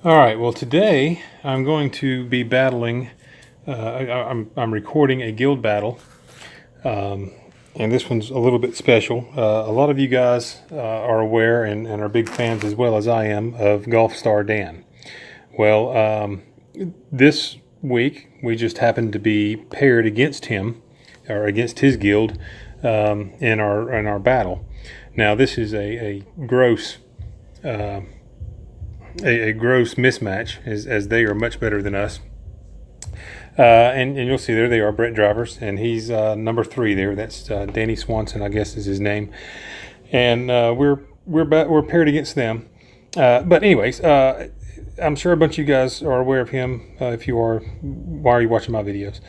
All right, well today I'm going to be battling, I'm recording a guild battle, and this one's a little bit special. A lot of you guys are aware and are big fans as well as I am of Golfstar Dan. Well, this week we just happened to be paired against him, or against his guild, in our battle. Now this is a gross a gross mismatch, as they are much better than us. And you'll see there they are, Brett Drivers, and he's number 3 there. That's Danny Swanson, I guess, is his name. And we're paired against them. But anyways, I'm sure a bunch of you guys are aware of him. If you are, why are you watching my videos?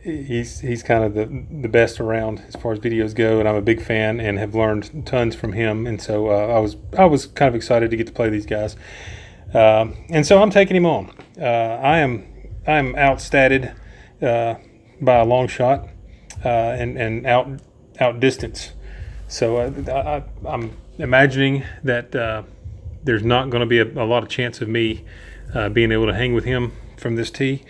He's kind of the best around as far as videos go, and I'm a big fan and have learned tons from him. And so I was kind of excited to get to play these guys, and so I'm taking him on. I'm outstatted by a long shot, and out distance. So I'm imagining that there's not going to be a lot of chance of me being able to hang with him from this tee.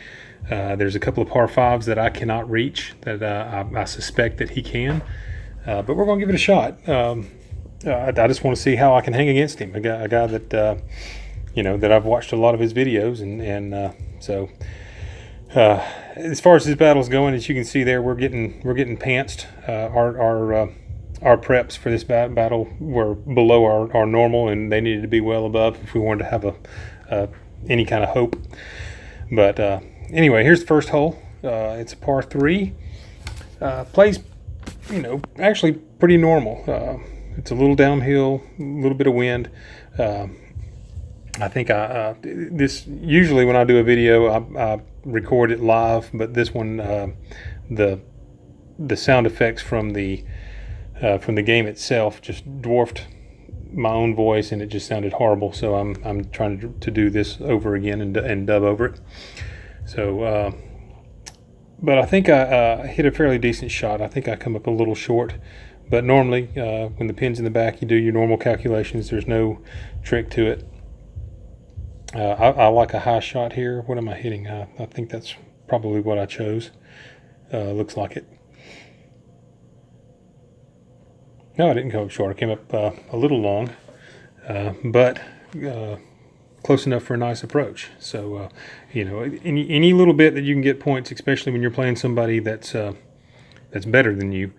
There's a couple of par 5s that I cannot reach that I suspect that he can, but we're going to give it a shot. I just want to see how I can hang against him. A guy that that I've watched a lot of his videos, and so as far as his battle's going, as you can see there, we're getting pantsed. Our preps for this battle were below our normal, and they needed to be well above if we wanted to have any kind of hope. But anyway, here's the first hole. It's a par 3. Plays, actually pretty normal. It's a little downhill, a little bit of wind. I think this usually when I do a video, I record it live, but this one, the sound effects from the game itself just dwarfed my own voice, and it just sounded horrible. So I'm trying to do this over again and dub over it. So, but I think I hit a fairly decent shot. I think I come up a little short, but normally when the pin's in the back, you do your normal calculations. There's no trick to it. I like a high shot here. What am I hitting? I think that's probably what I chose. Looks like it. No, I didn't come up short. I came up a little long, but close enough for a nice approach. So, any little bit that you can get points, especially when you're playing somebody that's better than you,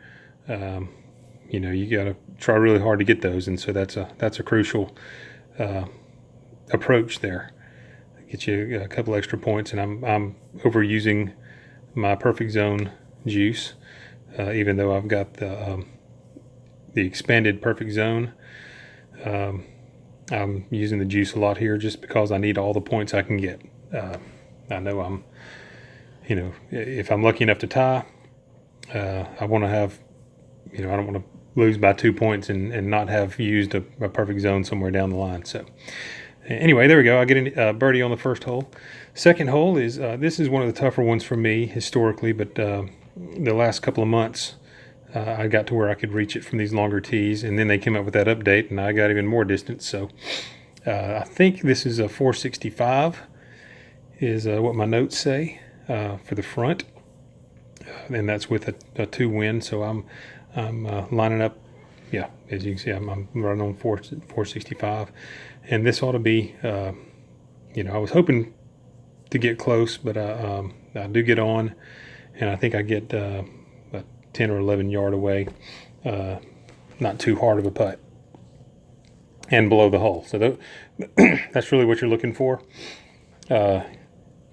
you got to try really hard to get those. And so that's a crucial approach there. Get you a couple extra points, and I'm overusing my perfect zone juice, even though I've got the expanded perfect zone. I'm using the juice a lot here just because I need all the points I can get. I know if I'm lucky enough to tie, I want to have, I don't want to lose by 2 points and not have used a perfect zone somewhere down the line. So anyway, there we go. I get a birdie on the first hole. Second hole is, this is one of the tougher ones for me historically, but the last couple of months, I got to where I could reach it from these longer tees, and then they came up with that update, and I got even more distance. So I think this is a 465 is what my notes say for the front, and that's with a 2 wind. So I'm lining up. Yeah, as you can see, I'm running on 465, and this ought to be. I was hoping to get close, but I do get on, and I think I get. 10 or 11 yard away, not too hard of a putt, and below the hole. So that's really what you're looking for a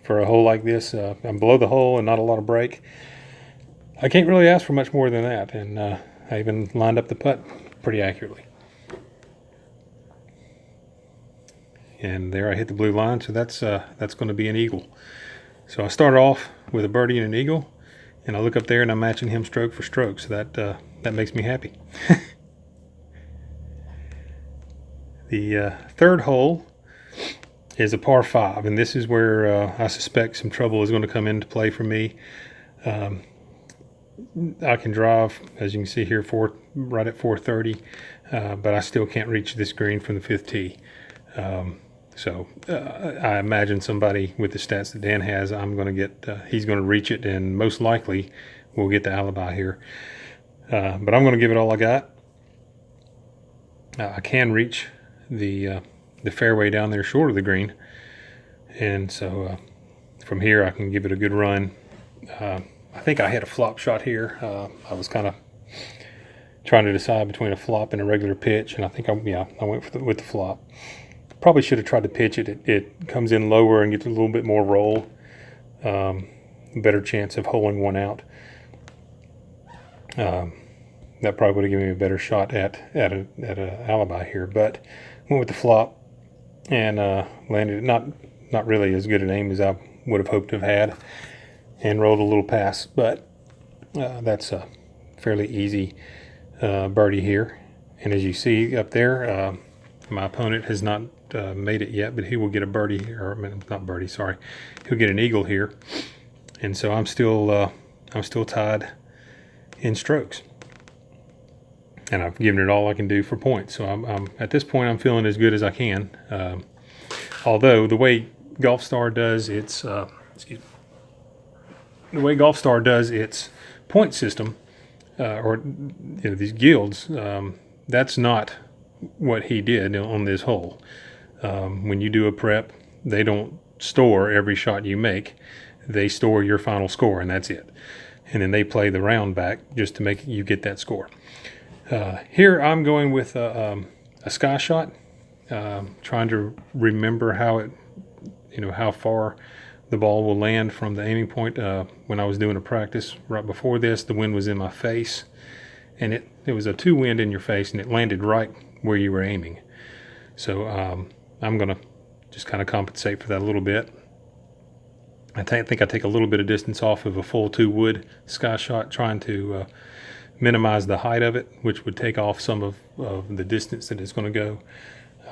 hole like this. I'm below the hole and not a lot of break. I can't really ask for much more than that, and I even lined up the putt pretty accurately. And there I hit the blue line, so that's going to be an eagle. So I start off with a birdie and an eagle, and I look up there and I'm matching him stroke for stroke, so that makes me happy. The third hole is a par 5, and this is where I suspect some trouble is going to come into play for me. I can drive, as you can see here, right at 430, but I still can't reach this green from the 5th tee. So I imagine somebody with the stats that Dan has, he's going to reach it, and most likely we'll get the alibi here. But I'm going to give it all I got. I can reach the fairway down there short of the green, and so from here I can give it a good run. I think I had a flop shot here. I was kind of trying to decide between a flop and a regular pitch, and I think I went with the flop. Probably should have tried to pitch it. It comes in lower and gets a little bit more roll. Better chance of holing one out. That probably would have given me a better shot at an alibi here, but went with the flop and landed not really as good an aim as I would have hoped to have had, and rolled a little pass. But that's a fairly easy birdie here. And as you see up there, my opponent has not made it yet, but he will get a birdie, or not birdie, sorry, he'll get an eagle here, and so I'm still tied in strokes. And I've given it all I can do for points. So I'm at this point I'm feeling as good as I can. Although the way Golfstar does its point system, or these guilds, that's not what he did on this hole. When you do a prep, they don't store every shot you make. They store your final score, and that's it. And then they play the round back just to make you get that score. Here I'm going with a sky shot, trying to remember how far the ball will land from the aiming point. When I was doing a practice right before this, the wind was in my face, and it was a 2 wind in your face, and it landed right where you were aiming. So I'm going to just kind of compensate for that a little bit. I think I take a little bit of distance off of a full 2 wood sky shot, trying to minimize the height of it, which would take off some of the distance that it's going to go.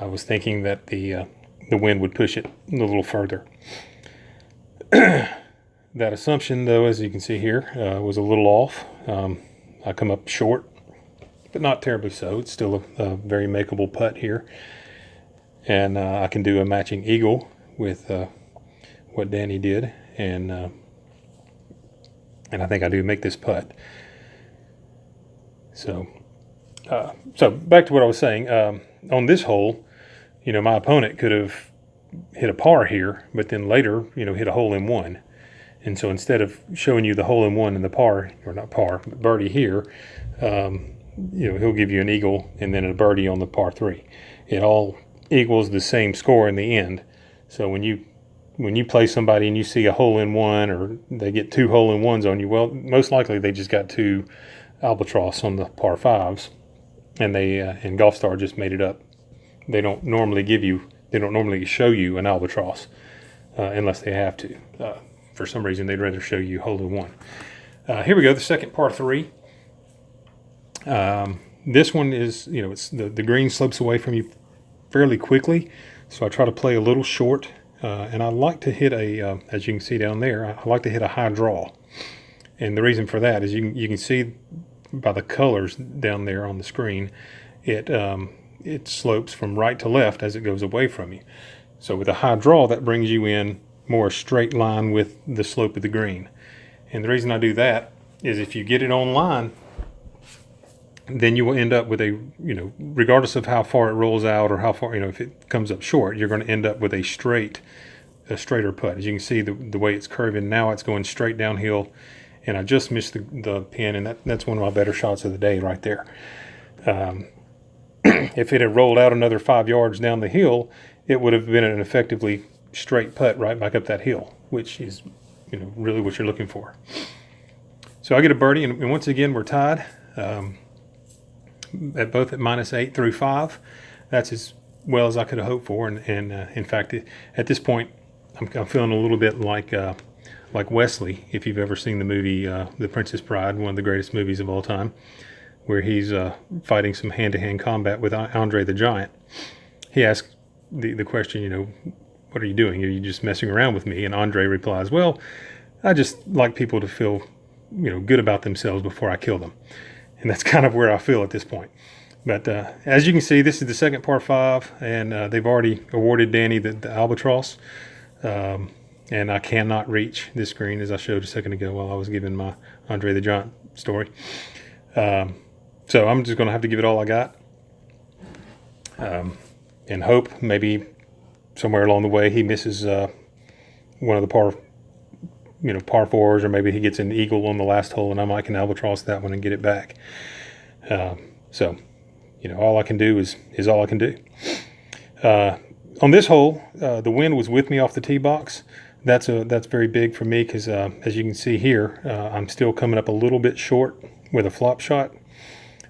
I was thinking that the wind would push it a little further. That assumption, though, as you can see here, was a little off. I come up short, but not terribly so. It's still a very makeable putt here. And I can do a matching eagle with what Danny did, and I think I do make this putt. So back to what I was saying. On this hole, my opponent could have hit a par here, but then later, hit a hole-in-one. And so instead of showing you the hole-in-one and the par, or not par, but birdie here, he'll give you an eagle and then a birdie on the par 3. It all equals the same score in the end. So when you play somebody and you see a hole-in-one, or they get 2 hole-in-ones on you, well, most likely they just got 2 albatross on the par 5s, and and Golfstar just made it up. They don't normally show you an albatross unless they have to. For some reason, they'd rather show you hole-in-one. Here we go, the second par 3. This one is, it's the green slopes away from you fairly quickly, so I try to play a little short, and I like to hit as you can see down there, I like to hit a high draw. And the reason for that is you can see by the colors down there on the screen, it slopes from right to left as it goes away from you. So with a high draw, that brings you in more straight line with the slope of the green. And the reason I do that is if you get it on line, then you will end up with regardless of how far it rolls out or how far, if it comes up short, you're going to end up with a straighter putt. As you can see, the way it's curving now, it's going straight downhill. And I just missed the pin, and that's one of my better shots of the day right there. If it had rolled out another 5 yards down the hill, it would have been an effectively straight putt right back up that hill, which is really what you're looking for. So I get a birdie, and once again we're tied at both at -8 through 5. That's as well as I could have hoped for, and in fact, at this point, I'm feeling a little bit like Wesley, if you've ever seen the movie The Princess Bride, one of the greatest movies of all time, where he's fighting some hand-to-hand combat with Andre the Giant. He asks the question, what are you doing? Are you just messing around with me? And Andre replies, well, I just like people to feel good about themselves before I kill them. And that's kind of where I feel at this point. But as you can see, this is the second par 5, and they've already awarded Danny the albatross. And I cannot reach this green, as I showed a second ago while I was giving my Andre the Giant story. So I'm just going to have to give it all I got, and hope maybe somewhere along the way he misses one of the par 4s, or maybe he gets an eagle on the last hole, and I might can albatross that one and get it back. So, all I can do is all I can do. On this hole, the wind was with me off the tee box. That's very big for me because, as you can see here, I'm still coming up a little bit short with a flop shot.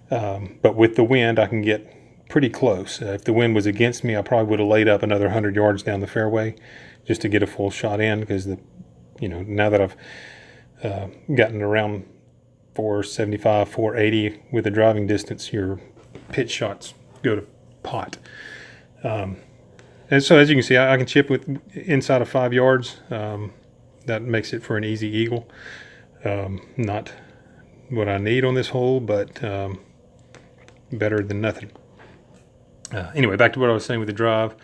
But with the wind, I can get pretty close. If the wind was against me, I probably would have laid up another 100 yards down the fairway just to get a full shot in, because now that I've gotten around 475, 480 with the driving distance, your pitch shots go to pot. And so as you can see, I can chip with inside of 5 yards. That makes it for an easy eagle. Not what I need on this hole, but better than nothing. Anyway, back to what I was saying with the drive.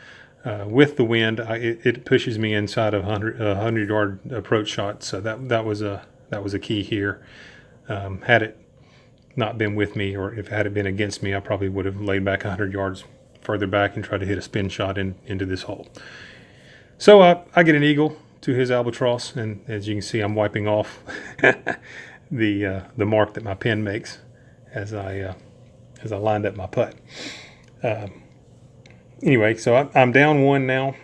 With the wind, it pushes me inside of 100-yard approach shot. So that was a key here. Had it not been with me, or if it had been against me, I probably would have laid back 100 yards further back and tried to hit a spin shot into this hole. So I get an eagle to his albatross, and as you can see, I'm wiping off the mark that my pen makes as I lined up my putt. Anyway, so I'm down 1 now,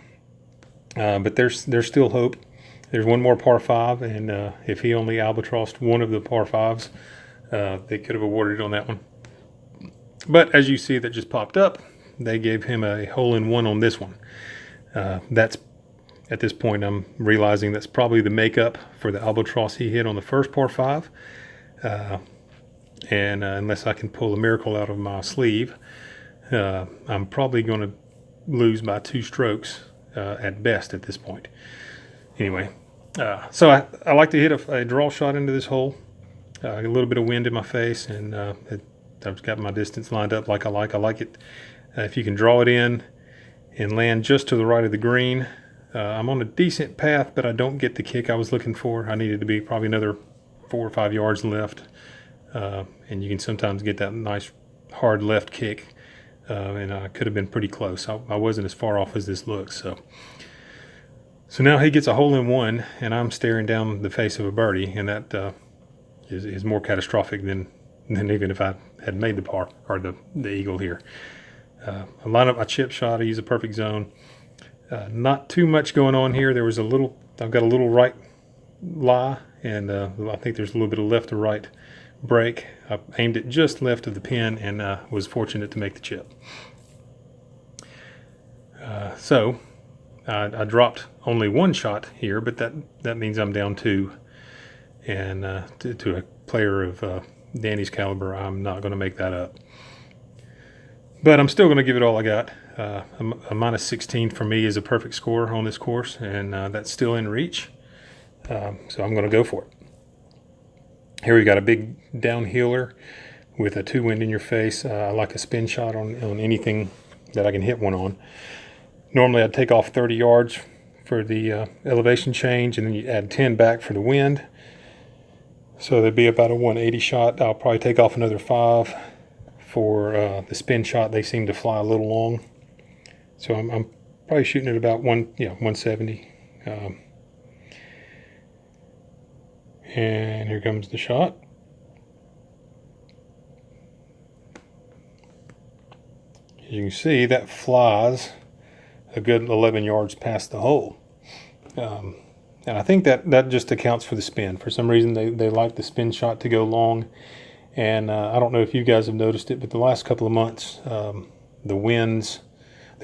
but there's still hope. There's one more par 5, and if he only albatrossed one of the par 5s, they could have awarded it on that one. But as you see, that just popped up. They gave him a hole-in-one on this one. That's, at this point, I'm realizing that's probably the makeup for the albatross he hit on the first par 5. And unless I can pull a miracle out of my sleeve, I'm probably going to lose by 2 strokes at best at this point. Anyway, so I like to hit a draw shot into this hole. A little bit of wind in my face, and I've got my distance lined up like I like. I like it if you can draw it in and land just to the right of the green. I'm on a decent path, but I don't get the kick I was looking for. I needed to be probably another 4 or 5 yards left, and you can sometimes get that nice hard left kick, and I could have been pretty close. I wasn't as far off as this looks. So now he gets a hole-in-one, and I'm staring down the face of a birdie, and that is more catastrophic than even if I had made the par or the eagle here. I line up my chip shot. I use a perfect zone. Not too much going on here. I've got a little right lie, and I think there's a little bit of left to right break. I aimed it just left of the pin, and was fortunate to make the chip. So I dropped only 1 shot here, but that means I'm down 2. And to a player of Danny's caliber, I'm not going to make that up. But I'm still going to give it all I got. A minus 16 for me is a perfect score on this course, and that's still in reach. So I'm going to go for it. Here we've got a big downhiller with a 2 wind in your face. I like a spin shot on anything that I can hit one on. Normally I'd take off 30 yards for the elevation change, and then you add 10 back for the wind. So there'd be about a 180 shot. I'll probably take off another 5 for the spin shot. They seem to fly a little long. So I'm probably shooting at about 170. And here comes the shot. As you can see, that flies a good 11 yards past the hole. And I think that just accounts for the spin. For some reason, they like the spin shot to go long. And I don't know if you guys have noticed it, but the last couple of months, the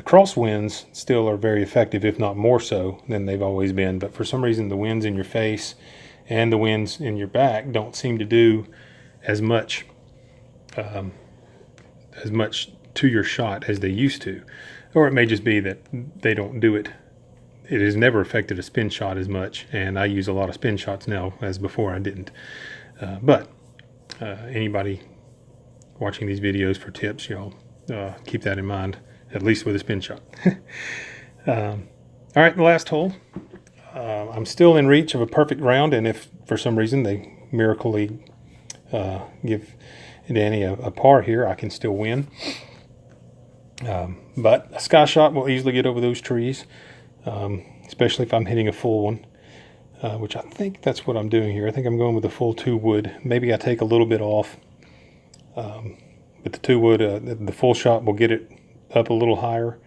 cross winds still are very effective, if not more so than they've always been. But for some reason, the winds in your face and the winds in your back don't seem to do as much to your shot as they used to. Or it may just be that they don't do it. It has never affected a spin shot as much, and I use a lot of spin shots now, as before I didn't. But anybody watching these videos for tips, y'all keep that in mind, at least with a spin shot. All right, the last hole. I'm still in reach of a perfect round, and if for some reason they miraculously give Danny a par here, I can still win. But a sky shot will easily get over those trees, especially if I'm hitting a full one, which I think that's what I'm doing here. I think I'm going with a full 2 wood. Maybe I take a little bit off, but the 2 wood, the full shot will get it up a little higher,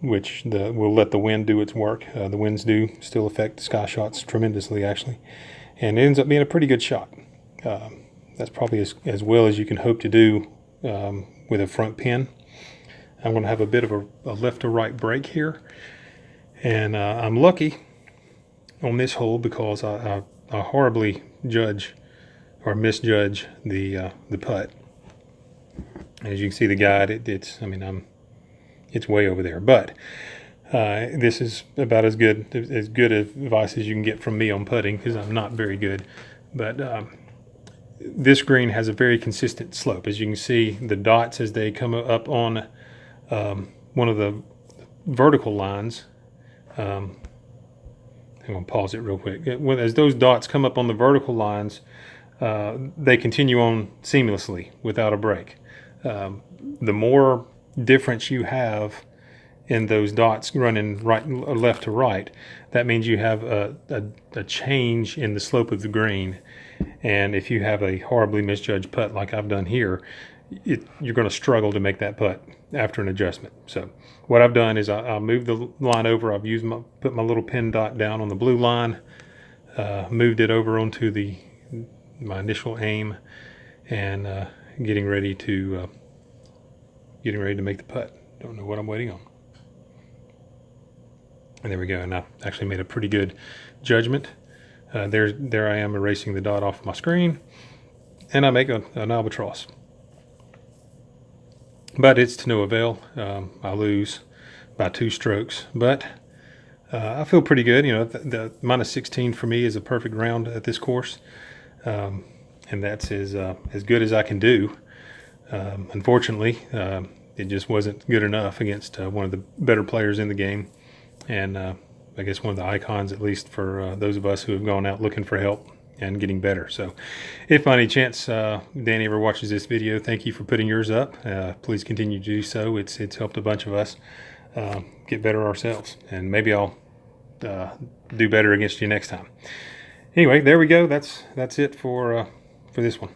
which will let the wind do its work. The winds do still affect sky shots tremendously, actually, and it ends up being a pretty good shot. That's probably as well as you can hope to do with a front pin. I'm going to have a bit of a left to right break here, and I'm lucky on this hole because I horribly judge or misjudge the putt. As you can see, the guide, it's way over there, but this is about as good advice as you can get from me on putting, because I'm not very good. But this green has a very consistent slope. As you can see, the dots as they come up on one of the vertical lines. I'm going to pause it real quick. As those dots come up on the vertical lines, they continue on seamlessly without a break. The more difference you have in those dots running left to right, that means you have a change in the slope of the green. And if you have a horribly misjudged putt like I've done here, you're going to struggle to make that putt after an adjustment. So what I've done is I'll move the line over. I've put my little pin dot down on the blue line, moved it over onto my initial aim, and getting ready to make the putt. Don't know what I'm waiting on. And there we go. And I actually made a pretty good judgment. There I am erasing the dot off my screen, and I make an albatross. But it's to no avail. I lose by 2 strokes, but I feel pretty good. You know, the minus 16 for me is a perfect round at this course, and that's as good as I can do. Unfortunately, it just wasn't good enough against one of the better players in the game, and I guess one of the icons, at least for those of us who have gone out looking for help and getting better. So if by any chance Danny ever watches this video, thank you for putting yours up. Please continue to do so. It's helped a bunch of us get better ourselves, and maybe I'll do better against you next time. Anyway, there we go. That's it for this one.